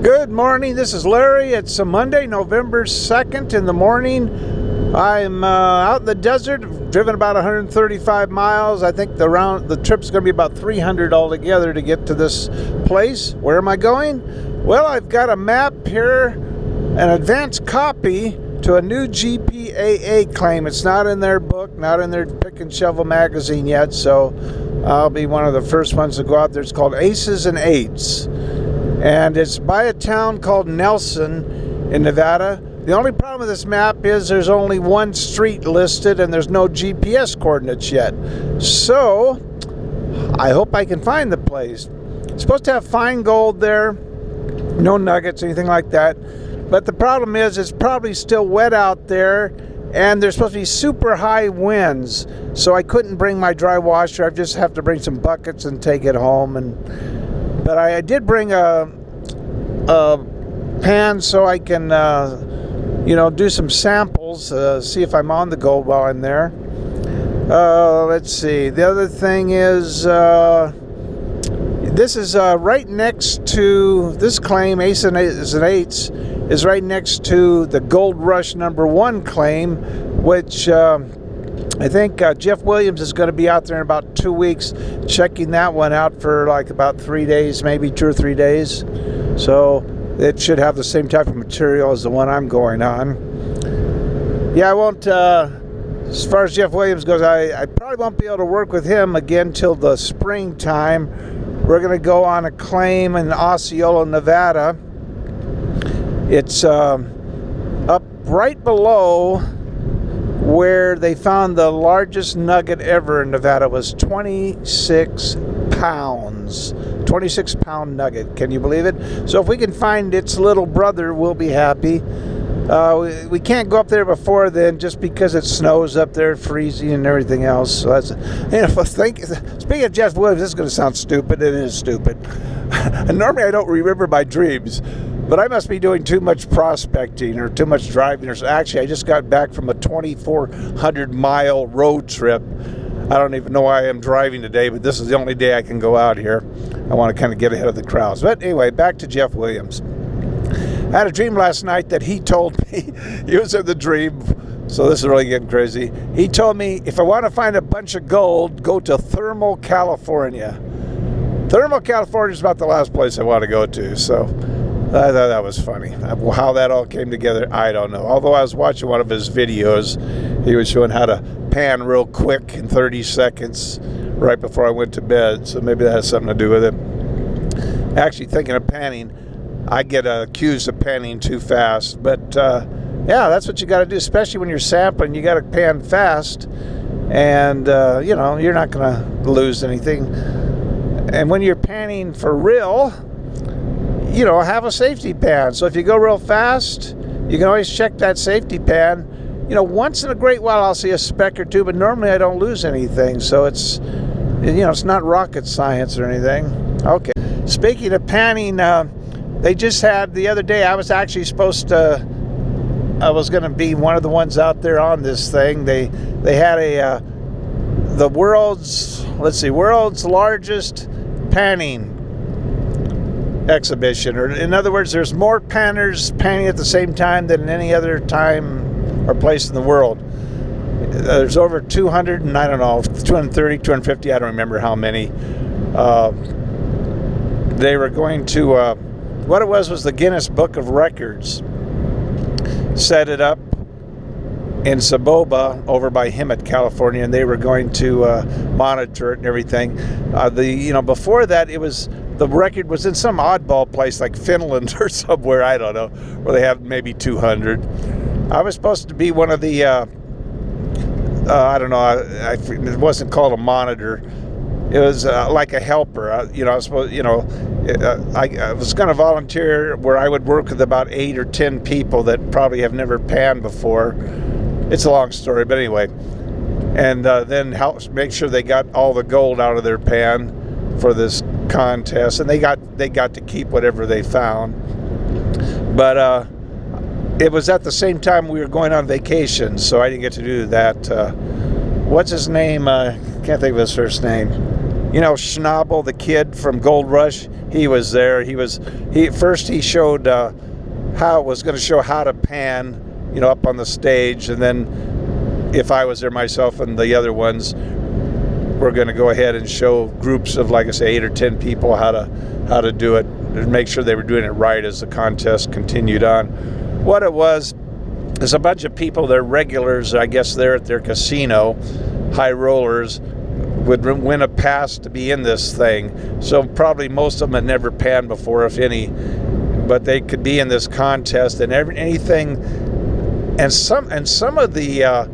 Good morning, this is Larry. It's a Monday, November 2nd in the morning. I'm out in the desert, driven about 135 miles. I think the trip's going to be about 300 altogether to get to this place. Where am I going? Well, I've got a map here, an advanced copy to a new GPAA claim. It's not in their book, not in their Pick and Shovel magazine yet, so I'll be one of the first ones to go out there. It's called Aces and Eights, and it's by a town called Nelson in Nevada. The only problem with this map is there's only one street listed and there's no GPS coordinates yet. So I hope I can find the place. It's supposed to have fine gold there, no nuggets, anything like that. But the problem is it's probably still wet out there and there's supposed to be super high winds. So I couldn't bring my dry washer. I just have to bring some buckets and take it home. But I did bring a pan so I can do some samples, see if I'm on the gold while I'm there. Let's see. The other thing is, this is right next to this claim. Aces and Eights is right next to the Gold Rush #1 claim, which I think Jeff Williams is going to be out there in about 2 weeks, checking that one out for like about 3 days, maybe 2 or 3 days. So it should have the same type of material as the one I'm going on. Yeah, I won't, as far as Jeff Williams goes, I probably won't be able to work with him again till the springtime. We're going to go on a claim in Osceola, Nevada. It's up right below where they found the largest nugget ever in Nevada. Was 26 pounds. 26-pound nugget. Can you believe it? So if we can find its little brother, we'll be happy. We can't go up there before then, just because it snows up there, freezing and everything else. So that's, speaking of Jeff Williams, this is going to sound stupid. It is stupid. And normally I don't remember my dreams, but I must be doing too much prospecting or too much driving. Actually, I just got back from a 2,400-mile road trip. I don't even know why I am driving today, but this is the only day I can go out here. I want to kind of get ahead of the crowds. But anyway, back to Jeff Williams. I had a dream last night that he told me, he was in the dream, so this is really getting crazy. He told me, if I want to find a bunch of gold, go to Thermal, California. Thermal, California is about the last place I want to go to, so I thought that was funny. How that all came together, I don't know. Although I was watching one of his videos, he was showing how to pan real quick in 30 seconds right before I went to bed, so maybe that has something to do with it. Actually, thinking of panning, I get accused of panning too fast, but yeah, that's what you got to do, especially when you're sampling. You got to pan fast, and you're not going to lose anything. And when you're panning for real, have a safety pan. So if you go real fast, you can always check that safety pan. Once in a great while I'll see a speck or two, but normally I don't lose anything. So it's not rocket science or anything. Okay. Speaking of panning, they just had the other day, I was actually I was going to be one of the ones out there on this thing. They had the world's largest panning exhibition, or in other words, there's more panners panning at the same time than any other time or place in the world. There's over 200, and I don't know, 230, 250, I don't remember how many. They were going to, what it was the Guinness Book of Records set it up in Saboba over by Hemet, California, and they were going to monitor it and everything. Before that, the record was in some oddball place like Finland or somewhere, I don't know, where they have maybe 200. I was supposed to be one of the, I don't know, it wasn't called a monitor. It was like a helper. I was supposed, I was going to volunteer where I would work with about 8 or 10 people that probably have never panned before. It's a long story, but anyway. And then help make sure they got all the gold out of their pan for this contest, and they got to keep whatever they found. But it was at the same time we were going on vacation, so I didn't get to do that. What's his name? Can't think of his first name. You know, Schnabel, the kid from Gold Rush, he was there. First he showed how it was going to show how to pan, you know, up on the stage, and then if I was there myself and the other ones, we're going to go ahead and show groups of, like I say, 8 or 10 people how to do it and make sure they were doing it right as the contest continued on. What it was is a bunch of people, they're regulars, I guess, there at their casino, high rollers, would win a pass to be in this thing. So probably most of them had never panned before, if any, but they could be in this contest and anything. And some of the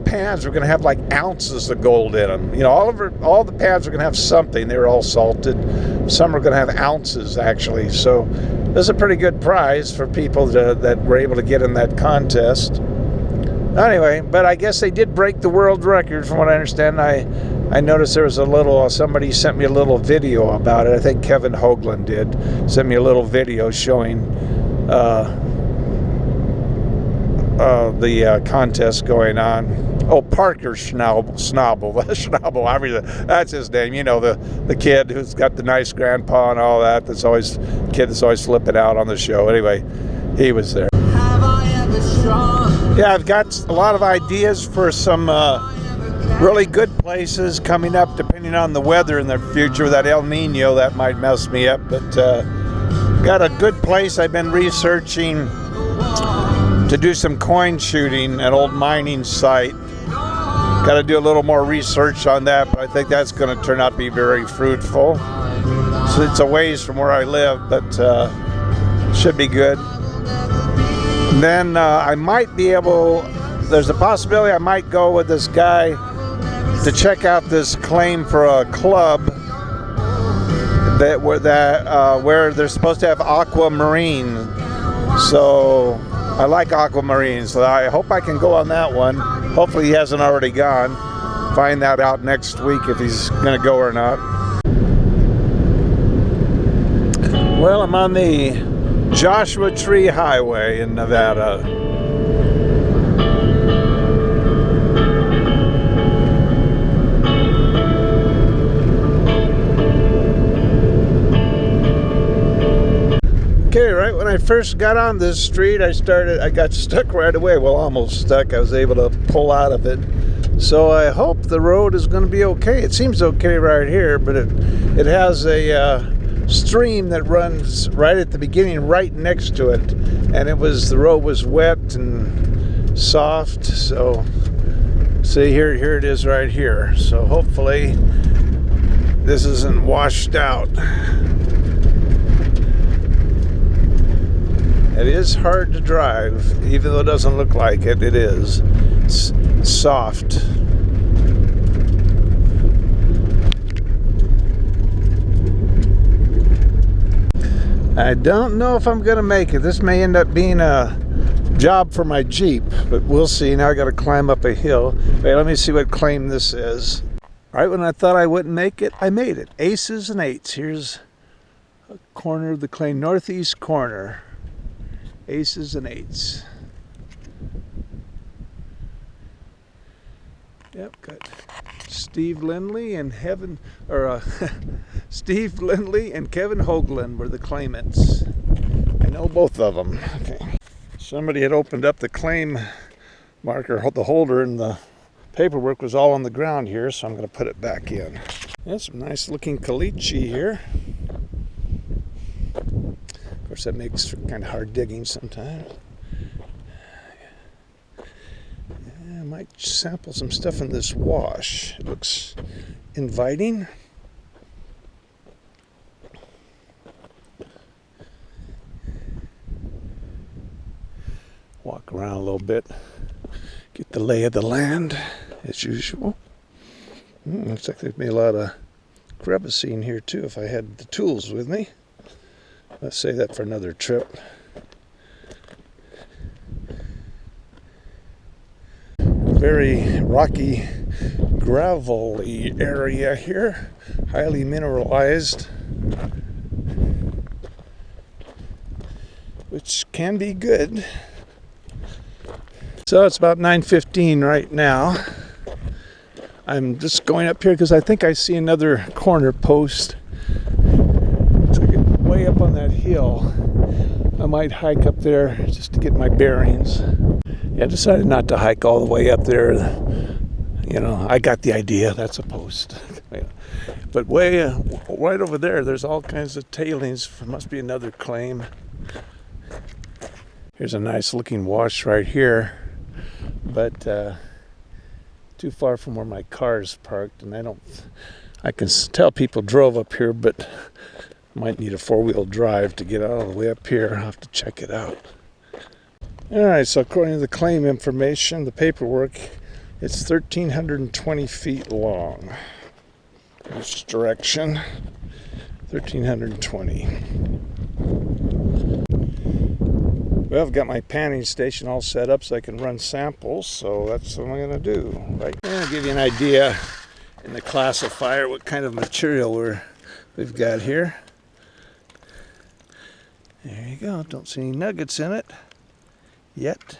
pans were going to have like ounces of gold in them. You know, all the pans were going to have something. They were all salted. Some are going to have ounces, actually. So this is a pretty good prize for people that were able to get in that contest. Anyway, but I guess they did break the world record, from what I understand. I noticed there was somebody sent me a little video about it. I think Kevin Hoagland did. Sent me a little video showing the contest going on. Oh, Parker Schnabel, Schnabel, I mean, that's his name. You know, the kid who's got the nice grandpa and all that. That's always flipping out on the show. Anyway, he was there. Yeah, I've got a lot of ideas for some really good places coming up, depending on the weather in the future. That El Nino, that might mess me up, but got a good place I've been researching to do some coin shooting, an old mining site. Got to do a little more research on that, but I think that's going to turn out to be very fruitful. So it's a ways from where I live, but should be good. And then I might be able, there's a possibility I might go with this guy to check out this claim for a club where they're supposed to have aquamarine. So I like aquamarine, so I hope I can go on that one. Hopefully he hasn't already gone. Find that out next week if he's going to go or not. Well, I'm on the Joshua Tree Highway in Nevada. Okay, right when I first got on this street, I got stuck right away. Well, almost stuck. I was able to pull out of it. So I hope the road is going to be okay. It seems okay right here, but it has a stream that runs right at the beginning, right next to it. And the road was wet and soft. So see, here it is right here. So hopefully this isn't washed out. It is hard to drive, even though it doesn't look like it. It is. It's soft. I don't know if I'm going to make it. This may end up being a job for my Jeep, but we'll see. Now I got to climb up a hill. Wait, let me see what claim this is. Right when I thought I wouldn't make it, I made it. Aces and eights. Here's a corner of the claim, northeast corner. Aces and eights. Yep, got Steve Lindley and Steve Lindley and Kevin Hoagland were the claimants. I know both of them. Okay. Somebody had opened up the claim marker, the holder, and the paperwork was all on the ground here, so I'm going to put it back in. That's some nice looking caliche here. Of course, that makes for kind of hard digging sometimes. Yeah, I might sample some stuff in this wash. It looks inviting. Walk around a little bit, get the lay of the land as usual. Looks like there'd be a lot of crevicing here too if I had the tools with me. Let's save that for another trip. Very rocky, gravelly area here, highly mineralized, which can be good. So it's about 9:15 right now. I'm just going up here because I think I see another corner post. It's like way up on that hill. I might hike up there just to get my bearings. Yeah, I decided not to hike all the way up there. You know, I got the idea. That's a post. But way right over there, there's all kinds of tailings. Must be another claim. Here's a nice looking wash right here, but too far from where my car is parked, and I can tell people drove up here, but might need a four-wheel drive to get all the way up here. I'll have to check it out. All right, so according to the claim information, the paperwork, it's 1,320 feet long. Which direction? 1,320. Well, I've got my panning station all set up so I can run samples, so that's what I'm going to do. Right, I'll give you an idea in the classifier what kind of material we've got here. There you go. Don't see any nuggets in it yet.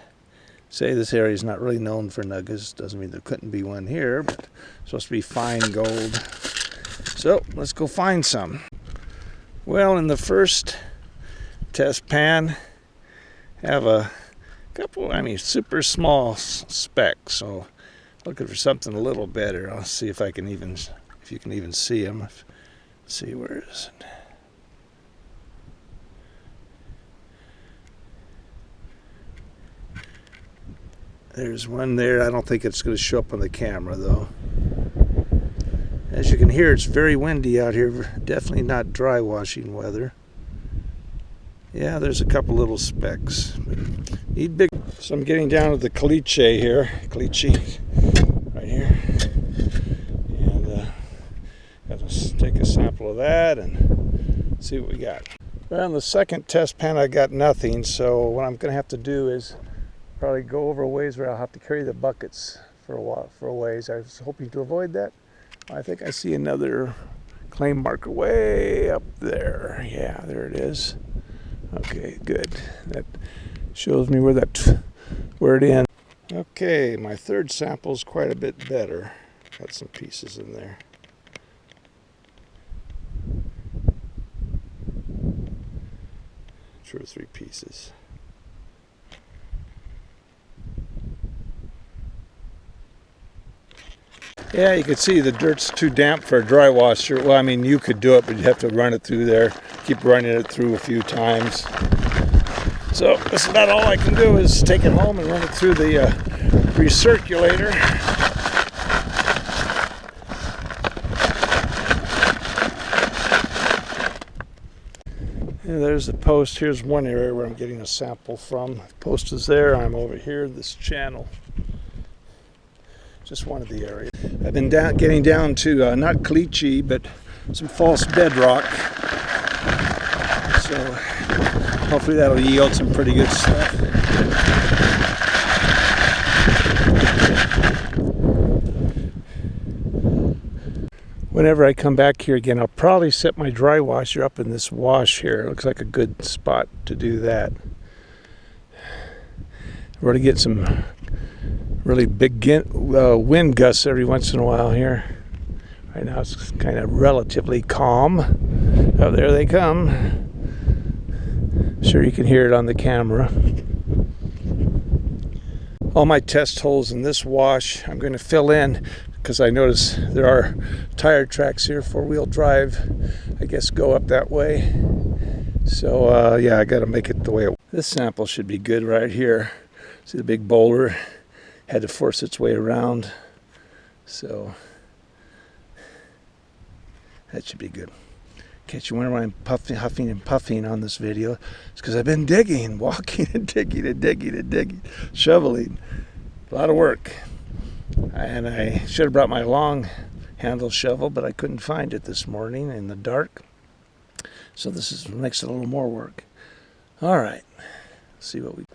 Say this area is not really known for nuggets. Doesn't mean there couldn't be one here, but it's supposed to be fine gold. So let's go find some. Well, in the first test pan, have a couple, super small specks. So looking for something a little better. I'll see if you can even see them. Let's see, where is it? There's one there. I don't think it's going to show up on the camera though. As you can hear, it's very windy out here. Definitely not dry washing weather. Yeah, there's a couple little specks. Need big. So I'm getting down to the caliche here. Caliche, right here. And got to take a sample of that and see what we got. Well, in the second test pan, I got nothing. So what I'm going to have to do is probably go over a ways where I'll have to carry the buckets for a ways. I was hoping to avoid that. I think I see another claim marker way up there. Yeah, there it is. Okay, good. That shows me where it ends. Okay, my third sample is quite a bit better. Got some pieces in there. Two or three pieces. Yeah, you can see the dirt's too damp for a dry washer. Well, you could do it, but you'd have to run it through there. Keep running it through a few times. So this is about all I can do is take it home and run it through the recirculator. And there's the post. Here's one area where I'm getting a sample from. The post is there. I'm over here, this channel. Just one of the areas. I've been getting down to not caliche, but some false bedrock. So hopefully that'll yield some pretty good stuff. Whenever I come back here again, I'll probably set my dry washer up in this wash here. It looks like a good spot to do that. We're going to get some really big wind gusts every once in a while here. Right now it's kind of relatively calm. Oh, there they come. Sure you can hear it on the camera. All my test holes in this wash I'm going to fill in because I notice there are tire tracks here, four-wheel drive, I guess, go up that way. So yeah, I got to make it the way this sample should be good right here. See the big boulder? Had to force its way around, so that should be good. In case you wonder why I'm huffing and puffing on this video, it's because I've been digging, walking and digging, shoveling. A lot of work. And I should have brought my long handle shovel, but I couldn't find it this morning in the dark. So this makes it a little more work. All right, let's see what we.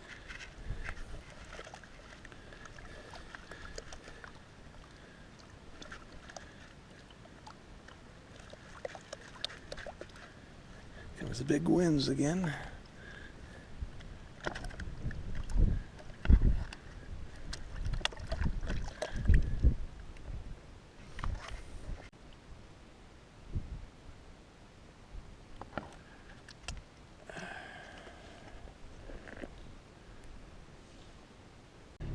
There's the big winds again.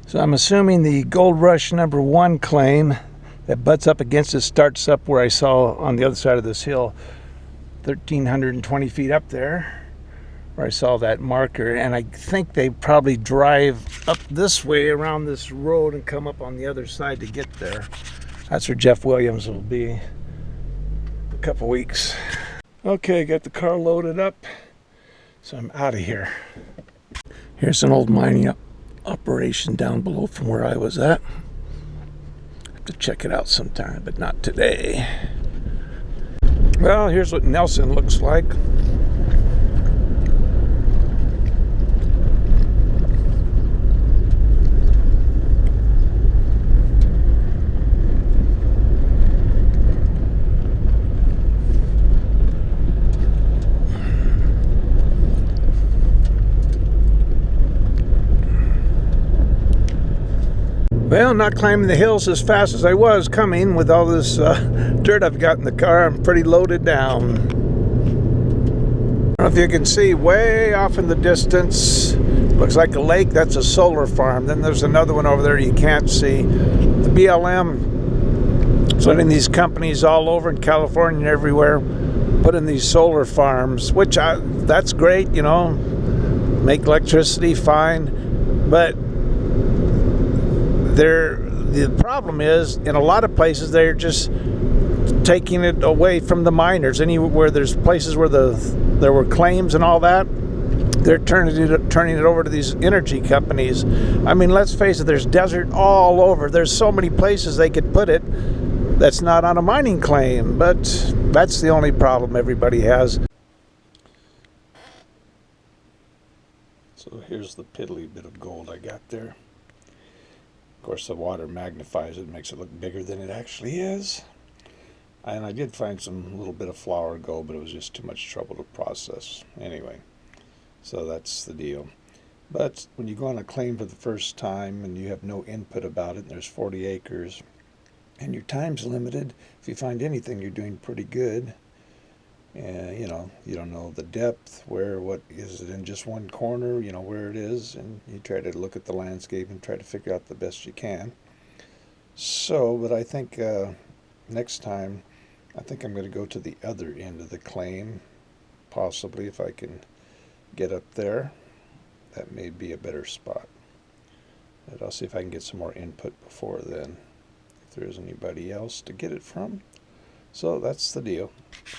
So I'm assuming the Gold Rush number 1 claim that butts up against it starts up where I saw on the other side of this hill, 1,320 feet up there, where I saw that marker. And I think they probably drive up this way around this road and come up on the other side to get there. That's where Jeff Williams will be in a couple weeks. Okay, got the car loaded up, so I'm out of here. Here's an old mining operation down below from where I was at. Have to check it out sometime, but not today. Well, here's what Nelson looks like. Well, not climbing the hills as fast as I was coming with all this dirt I've got in the car. I'm pretty loaded down. I don't know if you can see way off in the distance. Looks like a lake. That's a solar farm. Then there's another one over there you can't see. The BLM is letting these companies all over in California and everywhere put in these solar farms, which that's great, you know. Make electricity, fine. But the problem is, in a lot of places, they're just taking it away from the miners. Anywhere there's places where there were claims and all that, they're turning it over to these energy companies. I mean, let's face it, there's desert all over. There's so many places they could put it that's not on a mining claim, but that's the only problem everybody has. So here's the piddly bit of gold I got there. Of course, the water magnifies it, makes it look bigger than it actually is. And I did find some little bit of flour gold, but it was just too much trouble to process. Anyway, so that's the deal. But when you go on a claim for the first time and you have no input about it, and there's 40 acres, and your time's limited, if you find anything, you're doing pretty good. You know, you don't know the depth, what is it in just one corner, you know, where it is, and you try to look at the landscape and try to figure out the best you can. So, but I think next time, I think I'm going to go to the other end of the claim, possibly if I can get up there. That may be a better spot. But I'll see if I can get some more input before then, if there is anybody else to get it from. So that's the deal.